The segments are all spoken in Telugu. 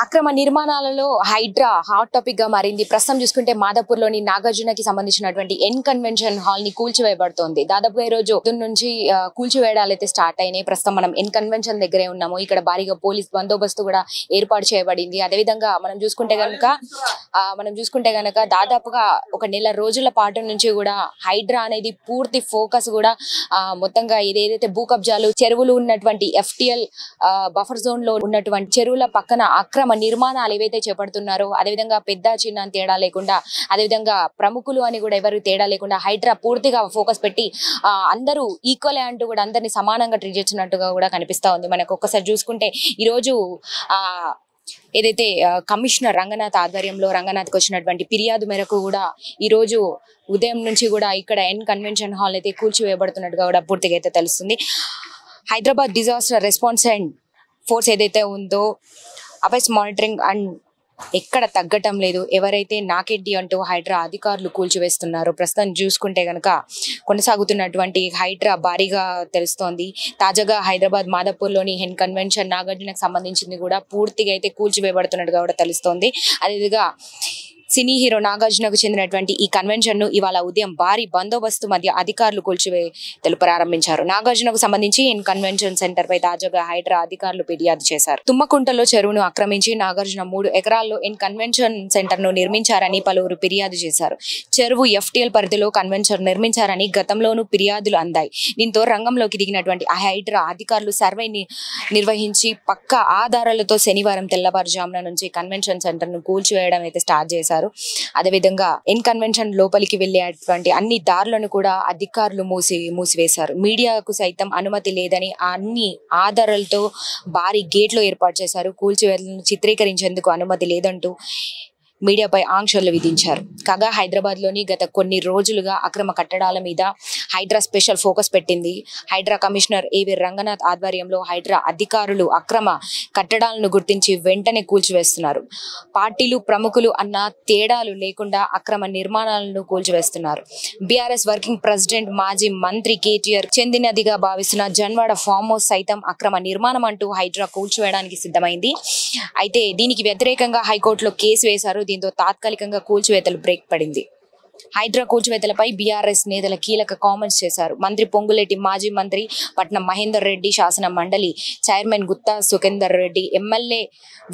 అక్రమ నిర్మాణాలలో హైడ్రా హాట్ టాపిక్ గా మారింది. ప్రస్తుతం చూసుకుంటే మాదాపూర్లోని నాగార్జునకి సంబంధించినటువంటి ఎన్ కన్వెన్షన్ హాల్ ని కూల్చివేయబడుతోంది. దాదాపుగా ఈ రోజు నుంచి కూల్చివేయడాలు అయితే స్టార్ట్ అయినాయి. ప్రస్తుతం మనం ఎన్ కన్వెన్షన్ దగ్గరే ఉన్నాము. ఇక్కడ భారీగా పోలీస్ బందోబస్తు కూడా ఏర్పాటు చేయబడింది. అదేవిధంగా మనం చూసుకుంటే గనక దాదాపుగా ఒక నెల రోజుల పాటు నుంచి కూడా హైడ్రా అనేది పూర్తి ఫోకస్ కూడా మొత్తంగా ఏదైతే భూ కబ్జాలు చెరువులు ఉన్నటువంటి FTL బఫర్ జోన్ లో ఉన్నటువంటి చెరువుల పక్కన అక్రమ నిర్మాణాలు ఏవైతే చేపడుతున్నారో, అదేవిధంగా పెద్ద చిన్న తేడా లేకుండా, అదేవిధంగా ప్రముఖులు అని కూడా ఎవరు తేడా లేకుండా హైడ్రా పూర్తిగా ఫోకస్ పెట్టి అందరూ ఈక్వల్ అంటూ కూడా అందరినీ సమానంగా ట్రీట్ చేస్తున్నట్టుగా కూడా కనిపిస్తా ఉంది. మనకు ఒక్కసారి చూసుకుంటే ఈరోజు ఏదైతే కమిషనర్ రంగనాథ్ ఆధ్వర్యంలో రంగనాథ్కి వచ్చినటువంటి ఫిర్యాదు మేరకు కూడా ఈ రోజు ఉదయం నుంచి కూడా ఇక్కడ ఎన్ కన్వెన్షన్ హాల్ అయితే కూల్చివేయబడుతున్నట్టుగా కూడా పూర్తిగా అయితే తెలుస్తుంది. Hyderabad disaster response and force ఏదైతే ఉందో అఫైర్స్ మానిటరింగ్ అండ్ ఎక్కడ తగ్గటం లేదు. ఎవరైతే నాకెడ్డి అంటూ హైడ్రా అధికారులు కూల్చివేస్తున్నారు. ప్రస్తుతం చూసుకుంటే గనక కొనసాగుతున్నటువంటి హైడ్రా భారీగా తెలుస్తోంది. తాజాగా హైదరాబాద్ మాదాపూర్లోని ఎన్ కన్వెన్షన్ నాగార్జునకు సంబంధించింది కూడా పూర్తిగా అయితే కూల్చివేయబడుతున్నట్టుగా కూడా తెలుస్తోంది. అదేవిధంగా సినీ హీరో నాగార్జునకు చెందినటువంటి ఈ కన్వెన్షన్ ను ఇవాళ ఉదయం భారీ బందోబస్తు మధ్య అధికారులు కూల్చివేతలు ప్రారంభించారు. నాగార్జునకు సంబంధించి ఎన్ కన్వెన్షన్ సెంటర్ పై తాజాగా హైడ్రా అధికారులు ఫిర్యాదు చేశారు. తుమ్మకుంటలో చెరువును ఆక్రమించి నాగార్జున 3 ఎకరాల్లో ఎన్ కన్వెన్షన్ సెంటర్ ను నిర్మించారని పలువురు ఫిర్యాదు చేశారు. చెరువు FTL పరిధిలో కన్వెన్షన్ నిర్మించారని గతంలోనూ ఫిర్యాదులు అందాయి. దీంతో రంగంలోకి దిగినటువంటి హైడ్రా అధికారులు సర్వే నిర్వహించి పక్కా ఆధారాలతో శనివారం తెల్లవారుజామున నుంచి కన్వెన్షన్ సెంటర్ ను కూల్చివేయడం అయితే స్టార్ట్ చేశారు. అదేవిధంగా ఎన్ కన్వెన్షన్ లోపలికి వెళ్లేటువంటి అన్ని దారులను కూడా అధికారులు మూసివేశారు. మీడియాకు సైతం అనుమతి లేదని అన్ని ఆధారాలతో భారీ గేట్లు ఏర్పాటు చేశారు. కూల్చివేతలను చిత్రీకరించేందుకు అనుమతి లేదంటూ మీడియాపై ఆంక్షలు విధించారు. కాగా హైదరాబాద్ లోని గత కొన్ని రోజులుగా అక్రమ కట్టడాల మీద హైడ్రా స్పెషల్ ఫోకస్ పెట్టింది. హైడ్రా కమిషనర్ AV రంగనాథ్ ఆధ్వర్యంలో హైడ్రా అధికారులు అక్రమ కట్టడాలను గుర్తించి వెంటనే కూల్చివేస్తున్నారు. పార్టీలు ప్రముఖులు అన్న తేడాలు లేకుండా అక్రమ నిర్మాణాలను కూల్చివేస్తున్నారు. BRS వర్కింగ్ ప్రెసిడెంట్ మాజీ మంత్రి KTR చెందినదిగా భావిస్తున్న జన్వాడ ఫామ్ హౌస్ సైతం అక్రమ నిర్మాణం అంటూ హైడ్రా కూల్చివేయడానికి సిద్ధమైంది. అయితే దీనికి వ్యతిరేకంగా హైకోర్టులో కేసు వేశారు. దీంతో తాత్కాలికంగా కూల్చివేతలు బ్రేక్ పడింది. హైడ్రా కూల్చివేతలపై BRS నేతలు కీలక కామెంట్స్ చేశారు. మంత్రి పొంగులేటి, మాజీ మంత్రి పట్నం మహేందర్ రెడ్డి, శాసన మండలి చైర్మన్ గుత్తా సుఖేందర్ రెడ్డి, MLA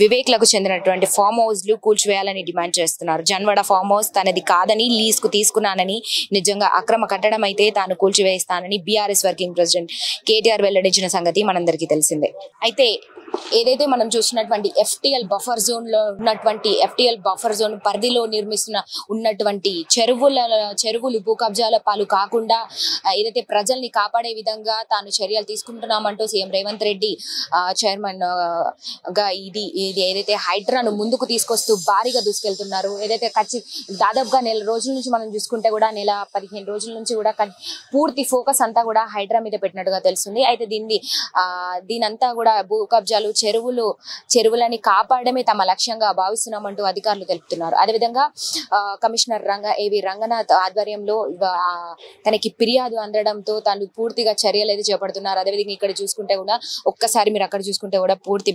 వివేక్లకు చెందినటువంటి ఫామ్ హౌస్లు కూల్చివేయాలని డిమాండ్ చేస్తున్నారు. జన్వాడ ఫామ్ హౌస్ తనది కాదని, లీజుకు తీసుకున్నానని, నిజంగా అక్రమ కట్టడం అయితే తాను కూల్చివేస్తానని BRS వర్కింగ్ ప్రెసిడెంట్ KTR వెల్లడించిన సంగతి మనందరికీ తెలిసిందే. అయితే ఏదైతే మనం చూసినటువంటి FTL బఫర్ జోన్ లో ఉన్నటువంటి FTL బఫర్ జోన్ పరిధిలో ఉన్నటువంటి చెరువులు భూ కబ్జాల పాలు కాకుండా ఏదైతే ప్రజల్ని కాపాడే విధంగా తాను చర్యలు తీసుకుంటున్నామంటూ సీఎం రేవంత్ రెడ్డి చైర్మన్ గా ఇది ఏదైతే హైడ్రాను ముందుకు తీసుకొస్తూ భారీగా దూసుకెళ్తున్నారు. ఏదైతే దాదాపుగా నెల రోజుల నుంచి మనం చూసుకుంటే కూడా నెల 15 రోజుల నుంచి కూడా పూర్తి ఫోకస్ అంతా కూడా హైడ్రా మీద పెట్టినట్టుగా తెలుస్తుంది. అయితే దీనంతా కూడా భూ కబ్జాలు చెరువులని కాపాడమే తమ లక్ష్యంగా భావిస్తున్నామంటూ అధికారులు తెలుపుతున్నారు. అదేవిధంగా కమిషనర్ AV రంగనాథ్ ఆధ్వర్యంలో తనకి ఫిర్యాదు అందడంతో తాను పూర్తిగా చర్యలు అయితే చేపడుతున్నారు. అదేవిధంగా ఇక్కడ చూసుకుంటే కూడా ఒక్కసారి మీరు అక్కడ చూసుకుంటే కూడా పూర్తి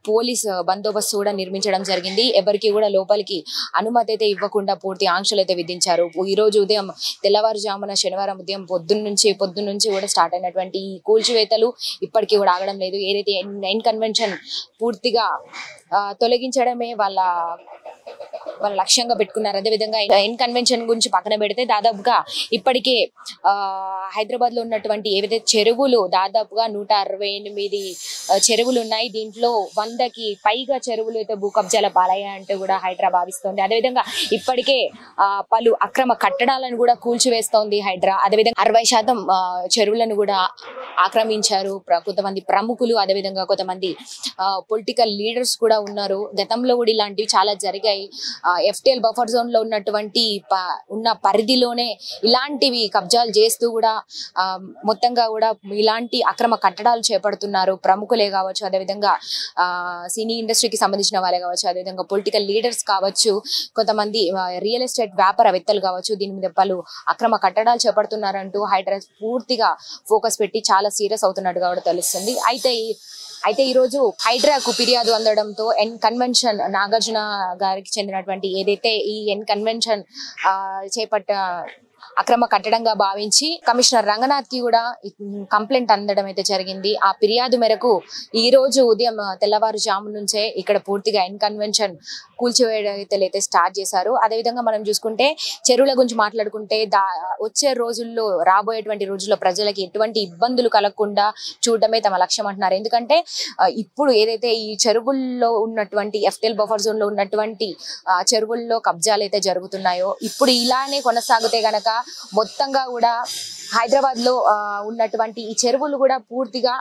పోలీస్ బందోబస్తు కూడా నిర్మించడం జరిగింది. ఎవరికి కూడా లోపలికి అనుమతి అయితే ఇవ్వకుండా పూర్తి ఆంక్షలు అయితే విధించారు. ఈ రోజు ఉదయం తెల్లవారుజామున శనివారం ఉదయం పొద్దున్న నుంచి కూడా స్టార్ట్ అయినటువంటి ఈ కూల్చివేతలు ఇప్పటికీ కూడా ఆగడం లేదు. ఏదైతే ఎన్ కన్వెన్షన్ పూర్తిగా తొలగించడమే వాళ్ళ లక్ష్యంగా పెట్టుకున్నారు. అదేవిధంగా ఎన్ కన్వెన్షన్ గురించి పక్కన పెడితే దాదాపుగా ఇప్పటికే హైదరాబాద్ లో ఉన్నటువంటి ఏవైతే చెరువులు దాదాపుగా 168 చెరువులు ఉన్నాయి. దీంట్లో 100కి పైగా చెరువులు అయితే భూ కబ్జాల పాలయ్యాయంటూ కూడా హైడ్రా భావిస్తోంది. అదేవిధంగా ఇప్పటికే పలు అక్రమ కట్టడాలను కూడా కూల్చివేస్తోంది హైడ్రా. అదేవిధంగా 60% చెరువులను కూడా ఆక్రమించారు కొంతమంది ప్రముఖులు. అదేవిధంగా కొంతమంది పొలిటికల్ లీడర్స్ కూడా ఉన్నారు. గతంలో కూడా ఇలాంటివి చాలా జరిగాయి. FTL బఫర్ జోన్ లో ఉన్న పరిధిలోనే ఇలాంటివి కబ్జాలు చేస్తూ కూడా మొత్తంగా కూడా ఇలాంటి అక్రమ కట్టడాలు చేపడుతున్నారు. ప్రముఖులే కావచ్చు, అదేవిధంగా సినీ ఇండస్ట్రీకి సంబంధించిన వాళ్ళే కావచ్చు, అదేవిధంగా పొలిటికల్ లీడర్స్ కావచ్చు, కొంతమంది రియల్ ఎస్టేట్ వ్యాపారవేత్తలు కావచ్చు, దీని మీద పలు అక్రమ కట్టడాలు చేపడుతున్నారంటూ హైడ్రా పూర్తిగా ఫోకస్ పెట్టి చాలా సీరియస్ అవుతున్నట్టుగా కూడా తెలుస్తుంది. అయితే అయితే ఈ రోజు హైడ్రాకు ఫిర్యాదు అందడంతో ఎన్ కన్వెన్షన్ నాగార్జున గారికి చెందినటువంటి ఏదైతే ఈ ఎన్ కన్వెన్షన్ చేపట్ట అక్రమ కట్టడంగా భావించి కమిషనర్ రంగనాథ్ కి కూడా కంప్లైంట్ అందడం అయితే జరిగింది. ఆ ఫిర్యాదు మేరకు ఈ రోజు ఉదయం తెల్లవారుజాము నుంచే ఇక్కడ పూర్తిగా ఎన్ కన్వెన్షన్ కూల్చివేయడం అయితే స్టార్ట్ చేశారు. అదేవిధంగా మనం చూసుకుంటే చెరువుల గురించి మాట్లాడుకుంటే వచ్చే రోజుల్లో రాబోయేటువంటి రోజుల్లో ప్రజలకి ఎటువంటి ఇబ్బందులు కలగకుండా చూడడమే తమ లక్ష్యం అంటున్నారు. ఎందుకంటే ఇప్పుడు ఏదైతే ఈ చెరువుల్లో ఉన్నటువంటి ఎఫ్టిఎల్ బఫర్ జోన్ లో ఉన్నటువంటి చెరువుల్లో కబ్జాలు అయితే జరుగుతున్నాయో ఇప్పుడు ఇలానే కొనసాగితే గనక మొత్తంగా కూడా హైదరాబాద్ లో ఉన్నటువంటి ఈ చెరువులు కూడా పూర్తిగా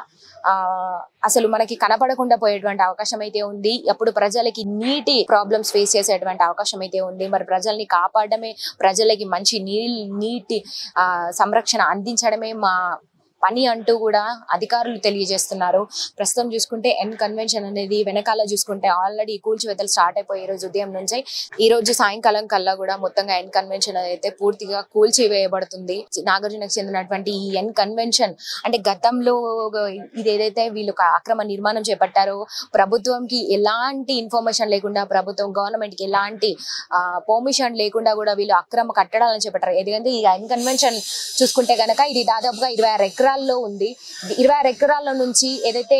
అసలు మనకి కనపడకుండా పోయేటువంటి అవకాశం అయితే ఉంది. అప్పుడు ప్రజలకి నీటి ప్రాబ్లమ్స్ ఫేస్ చేసేటువంటి అవకాశం అయితే ఉంది. మరి ప్రజల్ని కాపాడమే, ప్రజలకి మంచి నీటి సంరక్షణ అందించడమే మా పని అంటూ కూడా అధికారులు తెలియజేస్తున్నారు. ప్రస్తుతం చూసుకుంటే ఎన్ కన్వెన్షన్ అనేది వెనకాల చూసుకుంటే ఆల్రెడీ కూల్చివేతలు స్టార్ట్ అయిపోయి ఈ రోజు ఉదయం నుంచి ఈ రోజు సాయంకాలం కల్లా కూడా మొత్తంగా ఎన్ కన్వెన్షన్ అయితే పూర్తిగా కూల్చివేయబడుతుంది. నాగార్జునకు చెందినటువంటి ఈ ఎన్ కన్వెన్షన్ అంటే గతంలో ఇది ఏదైతే వీళ్ళు అక్రమ నిర్మాణం చేపట్టారో ప్రభుత్వంకి ఎలాంటి ఇన్ఫర్మేషన్ లేకుండా, గవర్నమెంట్ కి ఎలాంటి పర్మిషన్ లేకుండా కూడా వీళ్ళు అక్రమ కట్టడాలను చేపట్టారు. ఎందుకంటే ఈ ఎన్ కన్వెన్షన్ చూసుకుంటే కనుక ఇది దాదాపుగా 26 ఎకరాల్లో ఉంది. 26 ఎకరాల నుంచి ఏదైతే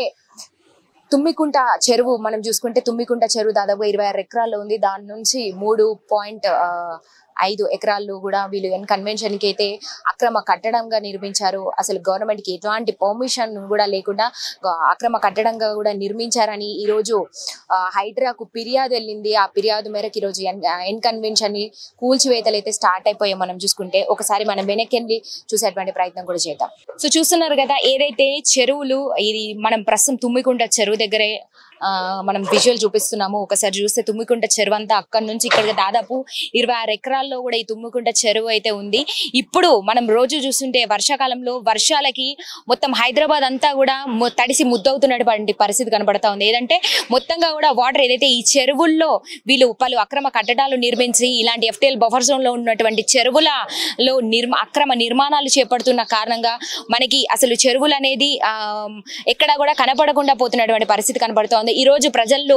తుమ్మికుంట చెరువు మనం చూసుకుంటే తుమ్మికుంట చెరువు దాదాపు 26 ఎకరాల్లో ఉంది. దాని నుంచి 3.5 ఎకరాలు కూడా వీళ్ళు ఎన్ కన్వెన్షన్ కి అయితే అక్రమ కట్టడంగా నిర్మించారు. అసలు గవర్నమెంట్ కి ఎటువంటి పర్మిషన్ కూడా లేకుండా అక్రమ కట్టడంగా కూడా నిర్మించారని ఈ రోజు హైడ్రాకు ఫిర్యాదు వెళ్ళింది. ఆ ఫిర్యాదు మేరకు ఈ రోజు ఎన్ కన్వెన్షన్ ని కూల్చివేతలు అయితే స్టార్ట్ అయిపోయాయి. మనం చూసుకుంటే ఒకసారి మనం వెనక్కి చూసేటువంటి ప్రయత్నం కూడా చేద్దాం. సో చూస్తున్నారు కదా ఏదైతే చెరువులు, ఇది మనం ప్రస్తుతం తుమ్మికుంట చెరువు దగ్గరే మనం విజువల్ చూపిస్తున్నాము. ఒకసారి చూస్తే తుమ్మికుంట చెరువు అంతా అక్కడి నుంచి ఇక్కడ దాదాపు 26 ఎకరాల్లో కూడా ఈ తుమ్మికుంట చెరువు అయితే ఉంది. ఇప్పుడు మనం రోజు చూస్తుంటే వర్షాకాలంలో వర్షాలకి మొత్తం హైదరాబాద్ అంతా కూడా తడిసి ముద్దవుతున్నటువంటి పరిస్థితి కనబడతా ఉంది. ఏదంటే మొత్తంగా కూడా వాటర్ ఏదైతే ఈ చెరువుల్లో వీళ్ళు పలు అక్రమ కట్టడాలు నిర్మించి ఇలాంటి ఎఫ్టిఎల్ బఫర్ జోన్ లో ఉన్నటువంటి చెరువులలో అక్రమ నిర్మాణాలు చేపడుతున్న కారణంగా మనకి అసలు చెరువులు అనేది ఎక్కడా కూడా కనపడకుండా పోతున్నటువంటి పరిస్థితి కనబడుతోంది. ఈ రోజు ప్రజల్లో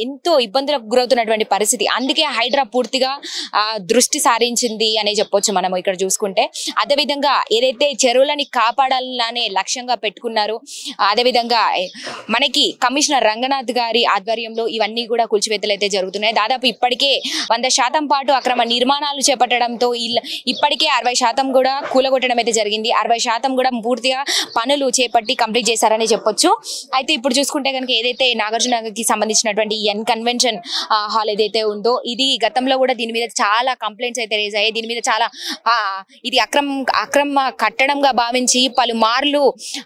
ఎంతో ఇబ్బందులకు గురవుతున్నటువంటి పరిస్థితి. అందుకే హైడ్రా పూర్తిగా దృష్టి సారించింది అనే చెప్పొచ్చు మనం ఇక్కడ చూసుకుంటే. అదేవిధంగా ఏదైతే చెరువులని కాపాడాలనే లక్ష్యంగా పెట్టుకున్నారు, అదేవిధంగా మనకి కమిషనర్ రంగనాథ్ గారి ఆధ్వర్యంలో ఇవన్నీ కూడా కూల్చివేతలు అయితే జరుగుతున్నాయి. దాదాపు ఇప్పటికే 100% పాటు అక్రమ నిర్మాణాలు చేపట్టడంతో ఇప్పటికే 60% కూడా కూలగొట్టడం అయితే జరిగింది. 60% కూడా పూర్తిగా పనులు చేపట్టి కంప్లీట్ చేశారని చెప్పొచ్చు. అయితే ఇప్పుడు చూసుకుంటే కనుక ఏదైతే నాగార్జునకి సంబంధించినటువంటి ఎన్ కన్వెన్షన్ హాల్ ఏదైతే ఉందో ఇది గతంలో కూడా దీని మీద చాలా కంప్లైంట్స్ అయితే రేజ్ అయ్యాయి. దీని మీద చాలా ఇది అక్రమ కట్టడంగా భావించి పలుమార్లు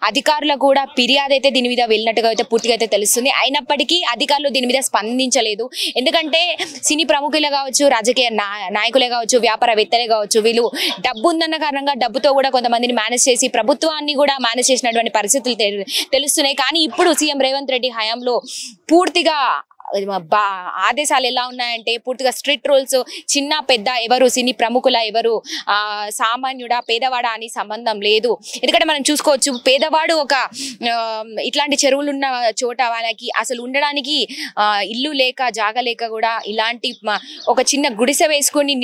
అధికారులు కూడా ఫిర్యాదు అయితే దీని మీద వెళ్ళినట్టుగా అయితే పూర్తిగా అయితే తెలుస్తుంది. అయినప్పటికీ అధికారులు దీని మీద స్పందించలేదు. ఎందుకంటే సినీ ప్రముఖులే కావచ్చు, రాజకీయ నాయకులే కావచ్చు, వ్యాపారవేత్తలే కావచ్చు, వీళ్ళు డబ్బు ఉందన్న కారణంగా డబ్బుతో కూడా కొంతమందిని మేనేజ్ చేసి ప్రభుత్వాన్ని కూడా మేనేజ్ చేసినటువంటి పరిస్థితులు తెలుస్తున్నాయి. కానీ ఇప్పుడు సీఎం రేవంత్ రెడ్డి హయాంలో పూర్తిగా ఆదేశాలు ఎలా ఉన్నాయంటే పూర్తిగా స్ట్రిక్ట్ రూల్స్, చిన్న పెద్ద ఎవరు సినీ ప్రముఖుల ఎవరు సామాన్యుడా పేదవాడా అని సంబంధం లేదు. ఎందుకంటే మనం చూసుకోవచ్చు పేదవాడు ఒక ఇట్లాంటి చెరువులు ఉన్న చోట వాళ్ళకి అసలు ఉండడానికి ఇల్లు లేక జాగా లేక కూడా ఇలాంటి ఒక చిన్న గుడిసె వేసుకొని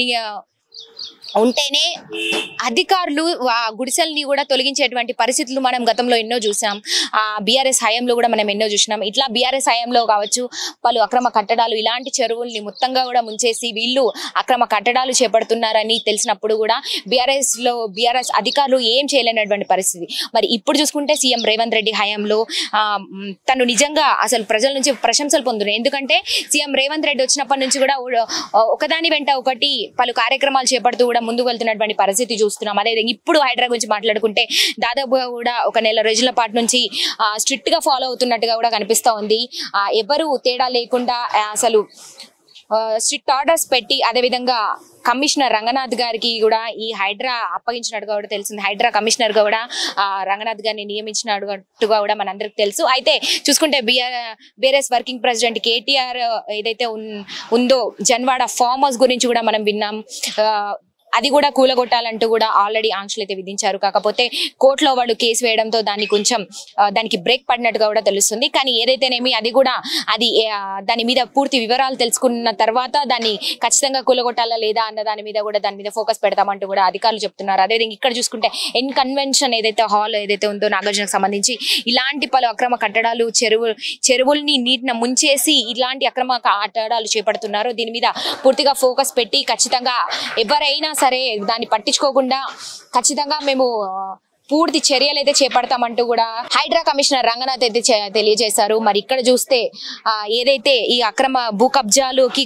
ఉంటేనే అధికారులు ఆ గుడిసెల్ని కూడా తొలగించేటువంటి పరిస్థితులు మనం గతంలో ఎన్నో చూసాం. బీఆర్ఎస్ హయాంలో కూడా మనం ఎన్నో చూసినాం. ఇట్లా బీఆర్ఎస్ హయాంలో కావచ్చు పలు అక్రమ కట్టడాలు ఇలాంటి చెరువుల్ని మొత్తంగా కూడా ముంచేసి వీళ్ళు అక్రమ కట్టడాలు చేపడుతున్నారని తెలిసినప్పుడు కూడా బీఆర్ఎస్ అధికారులు ఏం చేయలేనటువంటి పరిస్థితి. మరి ఇప్పుడు చూసుకుంటే సీఎం రేవంత్ రెడ్డి హయాంలో తను నిజంగా అసలు ప్రజల నుంచి ప్రశంసలు పొందుతున్నాయి. ఎందుకంటే సీఎం రేవంత్ రెడ్డి వచ్చినప్పటి నుంచి కూడా ఒకదాని వెంట ఒకటి పలు కార్యక్రమాలు చేపడుతూ కూడా ముందుకు వెళ్తున్నటువంటి పరిస్థితి చూస్తున్నాం. అదే ఇప్పుడు హైడ్రా గురించి మాట్లాడుకుంటే దాదాపుగా కూడా 1 నెల రోజుల పాటు నుంచి స్ట్రిక్ట్ గా ఫాలో అవుతున్నట్టుగా కూడా కనిపిస్తా ఉంది. ఎవరు తేడా లేకుండా అసలు స్ట్రిక్ట్ ఆర్డర్స్ పెట్టి అదేవిధంగా కమిషనర్ రంగనాథ్ గారికి కూడా ఈ హైడ్రా అప్పగించినట్టుగా కూడా తెలిసింది. హైడ్రా కమిషనర్ గా కూడా రంగనాథ్ గారిని నియమించినట్టుగా కూడా మనందరికి తెలుసు. అయితే చూసుకుంటే బీఆర్ఎస్ వర్కింగ్ ప్రెసిడెంట్ కేటీఆర్ ఏదైతే ఉందో జన్వాడ ఫార్మ్ హౌస్ గురించి కూడా మనం విన్నాం. అది కూడా కూలగొట్టాలంటూ కూడా ఆల్రెడీ ఆంక్షలు అయితే విధించారు. కాకపోతే కోర్టులో వాళ్ళు కేసు వేయడంతో దానికి బ్రేక్ పడినట్టుగా కూడా తెలుస్తుంది. కానీ ఏదైతేనేమి దాని మీద పూర్తి వివరాలు తెలుసుకున్న తర్వాత దాన్ని ఖచ్చితంగా కూలగొట్టాలా లేదా అన్న దాని మీద ఫోకస్ పెడతామంటూ కూడా అధికారులు చెప్తున్నారు. అదేవిధంగా ఇక్కడ చూసుకుంటే ఎన్ కన్వెన్షన్ ఏదైతే హాల్ ఏదైతే ఉందో నాగార్జునకు సంబంధించి ఇలాంటి పలు అక్రమ కట్టడాలు చెరువుల్ని నీటిని ముంచేసి ఇలాంటి అక్రమ కట్టడాలు చేపడుతున్నారు. దీని మీద పూర్తిగా ఫోకస్ పెట్టి ఖచ్చితంగా ఎవరైనా సరే దాన్ని పట్టించుకోకుండా ఖచ్చితంగా మేము పూర్తి చర్యలు అయితే చేపడతామంటూ కూడా హైడ్రా కమిషనర్ రంగనాథ్ అయితే తెలియజేశారు. మరి ఇక్కడ చూస్తే ఏదైతే ఈ అక్రమ భూ కబ్జాలుకి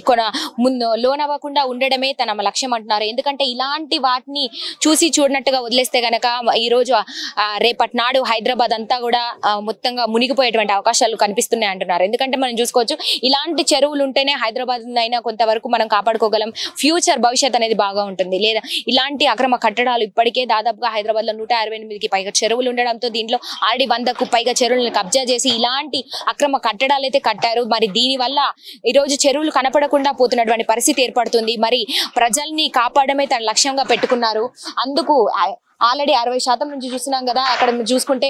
లోనవ్వకుండా ఉండడమే తన లక్ష్యం అంటున్నారు. ఎందుకంటే ఇలాంటి వాటిని చూసి చూడనట్టుగా వదిలేస్తే గనక ఈ రోజు రేపటి నాడు హైదరాబాద్ అంతా కూడా మొత్తంగా మునిగిపోయేటువంటి అవకాశాలు కనిపిస్తున్నాయి అంటున్నారు. ఎందుకంటే మనం చూసుకోవచ్చు ఇలాంటి చెరువులు ఉంటేనే హైదరాబాద్ అయినా కొంతవరకు మనం కాపాడుకోగలం, ఫ్యూచర్ భవిష్యత్ అనేది బాగా ఉంటుంది. లేదా ఇలాంటి అక్రమ కట్టడాలు ఇప్పటికే దాదాపుగా హైదరాబాద్ లో 168కి పైగా చెరువులు ఉండడంతో దీంట్లో ఆల్రెడీ 100కు పైగా చెరువులను కబ్జా చేసి ఇలాంటి అక్రమ కట్టడాలు అయితే కట్టారు. మరి దీని వల్ల ఈ రోజు చెరువులు కనపడకుండా పోతున్నటువంటి పరిస్థితి ఏర్పడుతుంది. మరి ప్రజల్ని కాపాడమే తన లక్ష్యంగా పెట్టుకున్నారు. అందుకు ఆల్రెడీ 60% నుంచి చూస్తున్నాం కదా. అక్కడ చూసుకుంటే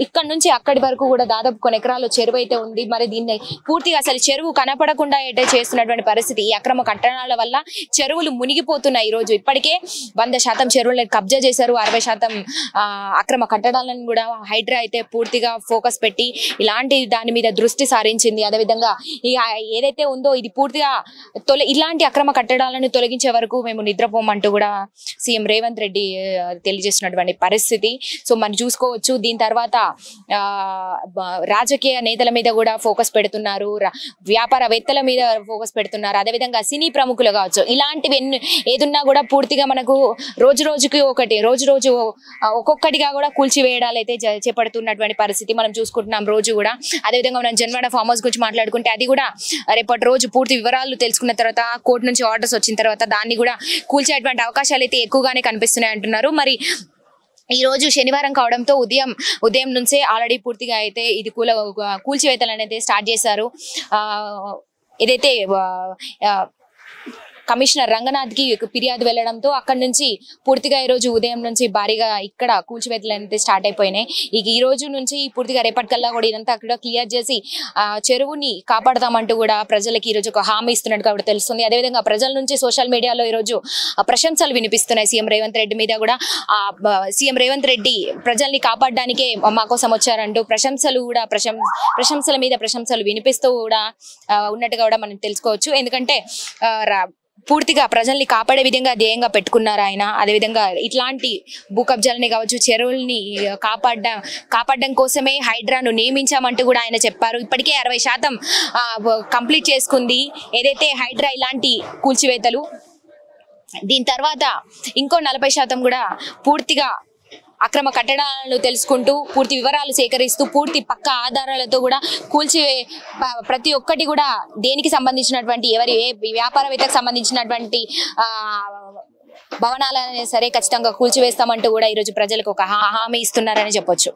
ఇక్కడ నుంచి అక్కడి వరకు కూడా దాదాపు కొన్ని ఎకరాలు చెరువు అయితే ఉంది. మరి దీన్ని పూర్తిగా అసలు చెరువు కనపడకుండా అయితే చేస్తున్నటువంటి పరిస్థితి. ఈ అక్రమ కట్టడాల వల్ల చెరువులు మునిగిపోతున్నాయి. ఈ రోజు ఇప్పటికే 100% చెరువులను కబ్జా చేశారు. 60% అక్రమ కట్టడాలను కూడా హైడ్రా అయితే పూర్తిగా ఫోకస్ పెట్టి ఇలాంటి దాని మీద దృష్టి సారించింది. అదేవిధంగా ఏదైతే ఉందో ఇది పూర్తిగా ఇలాంటి అక్రమ కట్టడాలను తొలగించే వరకు మేము నిద్రపోమంటూ కూడా సీఎం రేవంత్ రెడ్డి తెలియజేసినటువంటి పరిస్థితి. సో మనం చూసుకోవచ్చు. దీని తర్వాత రాజకీయ నేతల మీద కూడా ఫోకస్ పెడుతున్నారు, వ్యాపారవేత్తల మీద ఫోకస్ పెడుతున్నారు. అదేవిధంగా సినీ ప్రముఖులు కావచ్చు, ఇలాంటివి ఏదున్నా కూడా పూర్తిగా మనకు రోజు రోజుకి ఒక్కొక్కటిగా కూడా కూల్చివేయడాలు అయితే చేపడుతున్నటువంటి పరిస్థితి మనం చూసుకుంటున్నాం రోజు కూడా. అదేవిధంగా మనం జన్వాడ ఫామ్ హౌస్ గురించి మాట్లాడుకుంటే అది కూడా రేపటి రోజు పూర్తి వివరాలు తెలుసుకున్న తర్వాత కోర్టు నుంచి ఆర్డర్స్ వచ్చిన తర్వాత దాన్ని కూడా కూల్చేటువంటి అవకాశాలు అయితే ఎక్కువగానే కనిపిస్తున్నాయి అంటున్నారు. మరి ఈ రోజు శనివారం కావడంతో ఉదయం నుంచే ఆల్రెడీ పూర్తిగా అయితే ఇది కూల్చివేతలు అనేది స్టార్ట్ చేశారు. ఏదైతే కమిషనర్ రంగనాథ్ కి ఫిర్యాదు వెళ్లడంతో అక్కడి నుంచి పూర్తిగా ఈ రోజు ఉదయం నుంచి భారీగా ఇక్కడ కూల్చివేతలు అయితే స్టార్ట్ అయిపోయినాయి. ఈ రోజు నుంచి పూర్తిగా రేపటికల్లా కూడా ఇదంతా అక్కడ క్లియర్ చేసి చెరువుని కాపాడతామంటూ కూడా ప్రజలకి ఈ రోజు ఒక హామీ ఇస్తున్నట్టు కూడా తెలుస్తుంది. అదేవిధంగా ప్రజల నుంచి సోషల్ మీడియాలో ఈ రోజు ప్రశంసలు వినిపిస్తున్నాయి సీఎం రేవంత్ రెడ్డి మీద కూడా. సీఎం రేవంత్ రెడ్డి ప్రజల్ని కాపాడడానికే మా కోసం వచ్చారంటూ ప్రశంసల మీద ప్రశంసలు వినిపిస్తూ కూడా ఉన్నట్టుగా కూడా మనం తెలుసుకోవచ్చు. ఎందుకంటే పూర్తిగా ప్రజల్ని కాపాడే విధంగా ధ్యేయంగా పెట్టుకున్నారు ఆయన. అదేవిధంగా ఇట్లాంటి భూ కబ్జాలని కావచ్చు, చెరువుల్ని కాపాడడం కోసమే హైడ్రాను నియమించామంటూ కూడా ఆయన చెప్పారు. ఇప్పటికే 60% కంప్లీట్ చేసుకుంది ఏదైతే హైడ్రా ఇలాంటి కూల్చివేతలు. దీని తర్వాత ఇంకో 40% కూడా పూర్తిగా అక్రమ కట్టడాలను తెలుసుకుంటూ పూర్తి వివరాలు సేకరిస్తూ పూర్తి పక్క ఆధారాలతో కూడా ప్రతి ఒక్కటి కూడా దేనికి సంబంధించినటువంటి ఏ వ్యాపారవేత్తకు సంబంధించినటువంటి భవనాలనే సరే ఖచ్చితంగా కూల్చివేస్తామంటూ కూడా ఈరోజు ప్రజలకు ఒక హామీ ఇస్తున్నారని చెప్పొచ్చు.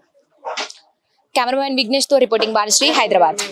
కెమెరామెన్ విఘ్నేష్ తో రిపోర్టింగ్ భానుశ్రీ, హైదరాబాద్.